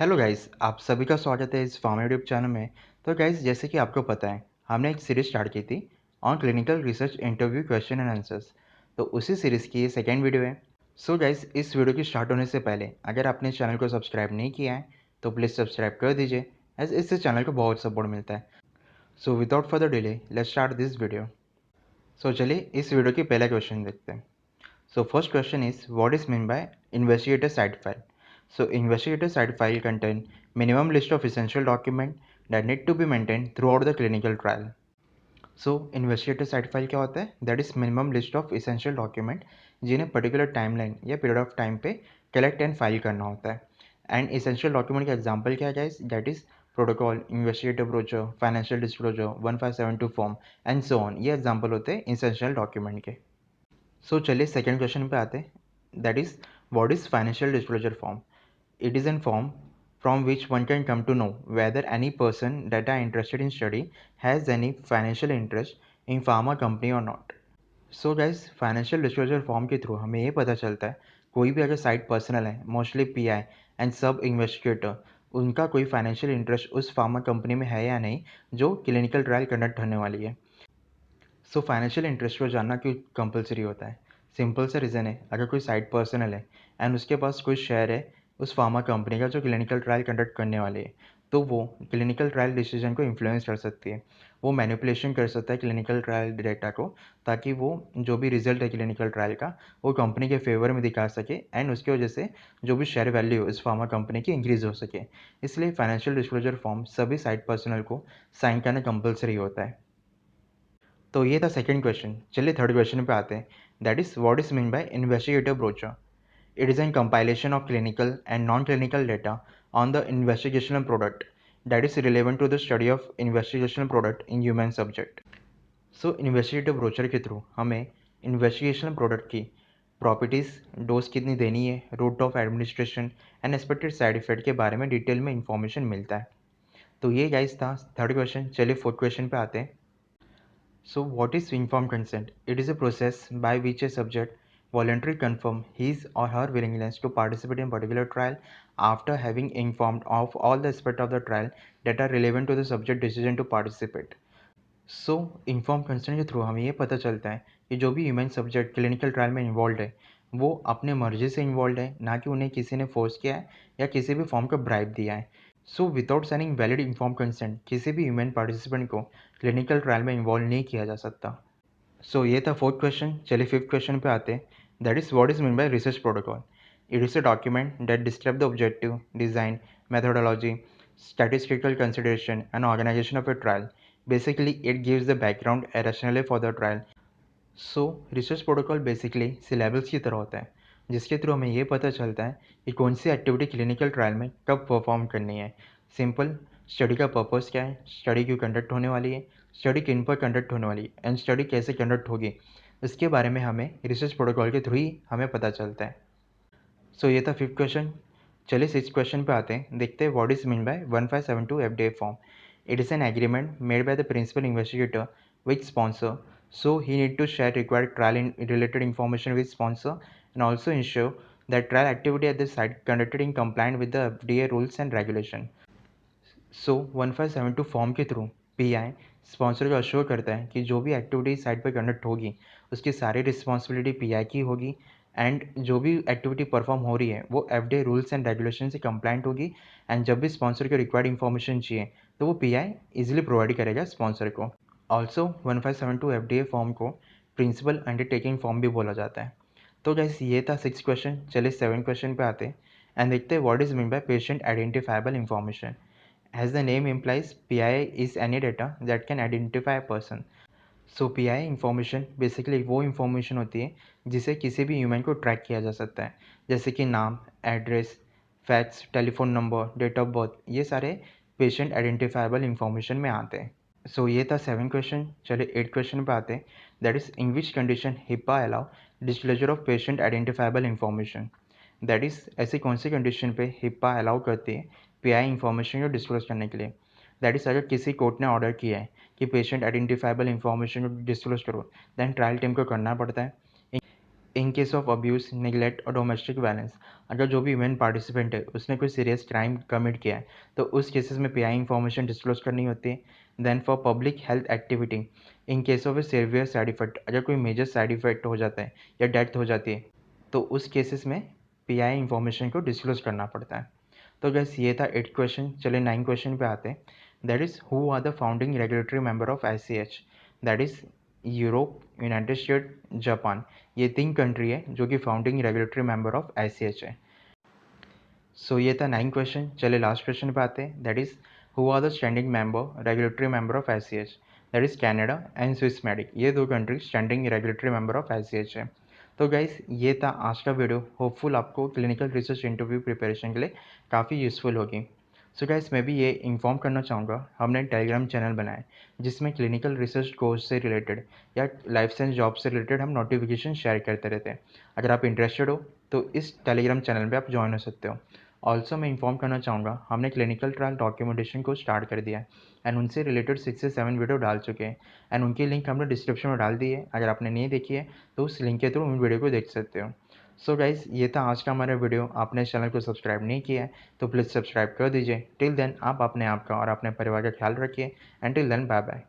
Hello guys, आप सभी का स्वागत है इस फार्मा यूट्यूब चैनल में। तो गाइस, जैसे कि आपको पता है, हमने एक सीरीज स्टार्ट की थी on clinical research interview question and answers. तो उसी सीरीज की ये सेकेंड वीडियो है। सो गाइस, इस वीडियो की स्टार्ट होने से पहले अगर आपने चैनल को सब्सक्राइब नहीं किया है तो प्लीज़ सब्सक्राइब कर दीजिए, एज इससे चैनल को बहुत सपोर्ट मिलता है। So without further delay let's start this video. So चलिए इस वीडियो की पहला क्वेश्चन देखते हैं। So first question is, what is meant by investigator side file? So investigator side file contain minimum list of essential document that need to be maintained throughout the clinical trial. So investigator side file क्या होता है? That is minimum list of essential document जिन्हें particular timeline या period of time पे collect and file करना होता है. And essential document का example क्या है guys? That is protocol, investigator brochure, financial disclosure, 1572 form and so on. ये example होते हैं essential document के. सो चलिए सेकेंड क्वेश्चन पे आते हैं। That is what is financial disclosure form? It is an form from which one can come to know whether any person that are interested in study has any financial interest in pharma company और not. So guys, financial disclosure form के through हमें ये पता चलता है कोई भी अगर साइट पर्सनल है, mostly PI and sub investigator, उनका कोई फाइनेंशियल इंटरेस्ट उस फार्मा कंपनी में है या नहीं जो क्लिनिकल ट्रायल कंडक्ट होने वाली है। सो फाइनेंशियल इंटरेस्ट को जानना क्यों कंपलसरी होता है? सिंपल सा रीज़न है, अगर कोई साइड पर्सनल है एंड उसके पास कोई शेयर है उस फार्मा कंपनी का जो क्लिनिकल ट्रायल कंडक्ट करने वाली है, तो वो क्लिनिकल ट्रायल डिसीजन को इन्फ्लुएंस कर सकती है। वो मैनिपुलेशन कर सकता है क्लिनिकल ट्रायल डेटा को, ताकि वो जो भी रिजल्ट है क्लिनिकल ट्रायल का वो कंपनी के फेवर में दिखा सके एंड उसकी वजह से जो भी शेयर वैल्यू इस फार्मा कंपनी की इंक्रीज हो सके। इसलिए फाइनेंशियल डिस्क्लोजर फॉर्म सभी साइड पर्सनल को साइन करना कंपलसरी होता है। तो ये था सेकंड क्वेश्चन। चलिए थर्ड क्वेश्चन पे आते हैं। That is what is mean by investigative brochure? It is an compilation of clinical and non clinical data on the investigational product that is relevant to the study of investigational product in human subject. So investigative brochure के through हमें investigational product की properties, dose कितनी देनी है, route of administration and expected side effect के बारे में detail में इंफॉर्मेशन मिलता है। तो ये गाइस था थर्ड क्वेश्चन। चलिए फोर्थ क्वेश्चन पे आते हैं। So, what is informed consent? It is a process by which a subject voluntarily confirm his or her willingness to participate in a particular trial after having informed of all the aspects of the trial that are relevant to the subject decision to participate. So inform consent के through हमें ये पता चलता है कि जो भी human subject clinical trial में इन्वॉल्व है वो अपने मर्जी से इन्वॉल्व है, ना कि उन्हें किसी ने फोर्स किया है या किसी भी फॉर्म का ब्राइब दिया है। So without signing valid inform consent किसी भी ह्यूमन पार्टिसिपेंट को क्लिनिकल ट्रायल में इन्वॉल्व नहीं किया जा सकता। सो ये था फोर्थ क्वेश्चन। चलिए फिफ्थ क्वेश्चन पे आते हैं। That is what is mean bye research protocol? It is a document that describe the objective, design, methodology, statistical consideration and organization of a trial. Basically, it gives the background and rationale for the trial. So research protocol basically syllabus की तरह होता है, जिसके through हमें ये पता चलता है कि कौन सी एक्टिविटी क्लिनिकल ट्रायल में कब परफॉर्म करनी है। सिंपल, स्टडी का पर्पस क्या है, स्टडी क्यों कंडक्ट होने वाली है, स्टडी किन पर कंडक्ट होने वाली है एंड स्टडी कैसे कंडक्ट होगी, इसके बारे में हमें रिसर्च प्रोटोकॉल के थ्रू ही हमें पता चलता है। सो ये था फिफ्थ क्वेश्चन। चलिए सिक्स क्वेश्चन पे आते हैं। देखते हैं what is mean by 1572 FDA form. It is an agreement made by the principal investigator with sponsor, so he need to share required trial in related information with sponsor and also ensure that trial activity at the site conducted in compliance with the FDA rules and regulation. So 1572 form के through pi sponsor को assure करता है कि जो भी activity site पर conduct होगी उसकी सारी रिस्पॉन्सिबिलिटी पीआई की होगी एंड जो भी एक्टिविटी परफॉर्म हो रही है वो एफडीए रूल्स एंड रेगुलेशन से कंप्लाइंट होगी। एंड जब भी स्पॉन्सर को रिक्वायर्ड इन्फॉर्मेशन चाहिए तो वो पीआई इजीली प्रोवाइड करेगा स्पॉन्सर को। ऑल्सो 1572 एफडीए फॉर्म को प्रिंसिपल अंडरटेकिंग फॉर्म भी बोला जाता है। तो जैसे ये था सिक्स क्वेश्चन। चलिए सेवन क्वेश्चन पे आते हैं एंड देखते हैं what is mean bye patient identifiable information. As the name implies, PI is any data that can identify a person. So pi information basically वो इंफॉर्मेशन होती है जिसे किसी भी ह्यूमन को ट्रैक किया जा सकता है, जैसे कि नाम, address, facts, telephone number, date of birth, ये सारे पेशेंट आइडेंटिफाइबल इंफॉर्मेशन में आते हैं। सो ये था सेवन क्वेश्चन। चलिए एट क्वेश्चन पे आते हैं। That is in which condition HIPAA allow disclosure of patient identifiable information. That is ऐसी कौन सी कंडीशन पे हिप्पा अलाउ करती है पीआई इंफॉर्मेशन को डिस्क्लोज करने के लिए। दैट इज अगर किसी कोर्ट ने ऑर्डर किया है कि पेशेंट आइडेंटिफाइबल इंफॉर्मेशन को डिस्क्लोज करो, देन ट्रायल टीम को करना पड़ता है। इन केस ऑफ अब्यूज़, नेग्लेक्ट और डोमेस्टिक वायलेंस, अगर जो भी इवेंट पार्टिसिपेंट है उसने कोई सीरियस क्राइम कमिट किया है तो उस केसेस में पीआई इन्फॉर्मेशन डिस्क्लोज करनी होती है। Then for public health activity, in case of a severe side effect, अगर कोई मेजर साइड इफेक्ट हो जाता है या डेथ हो जाती है तो उस केसेस में पीआई इन्फॉर्मेशन को डिस्क्लोज करना पड़ता है। तो गैस ये था 8 क्वेश्चन। चलिए 9 क्वेश्चन पे आते हैं। That is who are the founding regulatory member of ICH। That is Europe, United State, Japan. ये 3 कंट्री है जो कि founding regulatory member of ICH है। सो ये था 9 क्वेश्चन। चलिए लास्ट क्वेश्चन पे आते हैं। That is who are the standing member regulatory member of ICH। That is Canada and Swissmedic. ये 2 country standing regulatory member of ICH है। तो गाइस ये था आज का वीडियो। होपफुल आपको क्लिनिकल रिसर्च इंटरव्यू प्रिपरेशन के लिए काफ़ी यूज़फुल होगी। सो गाइस मैं भी ये इन्फॉर्म करना चाहूँगा, हमने टेलीग्राम चैनल बनाया है जिसमें क्लिनिकल रिसर्च कोर्स से रिलेटेड या लाइफ साइंस जॉब से रिलेटेड हम नोटिफिकेशन शेयर करते रहते हैं। अगर आप इंटरेस्टेड हो तो इस टेलीग्राम चैनल पे आप ज्वाइन हो सकते हो। ऑल्सो मैं इन्फॉर्म करना चाहूँगा, हमने क्लिनिकल ट्रायल डॉक्यूमेंटेशन को स्टार्ट कर दिया है एंड उनसे रिलेटेड 6 से 7 वीडियो डाल चुके हैं एंड उनकी लिंक हमने डिस्क्रिप्शन में डाल दी है। अगर आपने नहीं देखी है तो उस लिंक के थ्रू उन वीडियो को देख सकते हो। सो गाइज ये था आज का हमारा वीडियो। आपने इस चैनल को सब्सक्राइब नहीं किया है तो प्लीज़ सब्सक्राइब कर दीजिए। टिल देन आप अपने आप का और अपने परिवार का ख्याल रखिए and till then bye bye.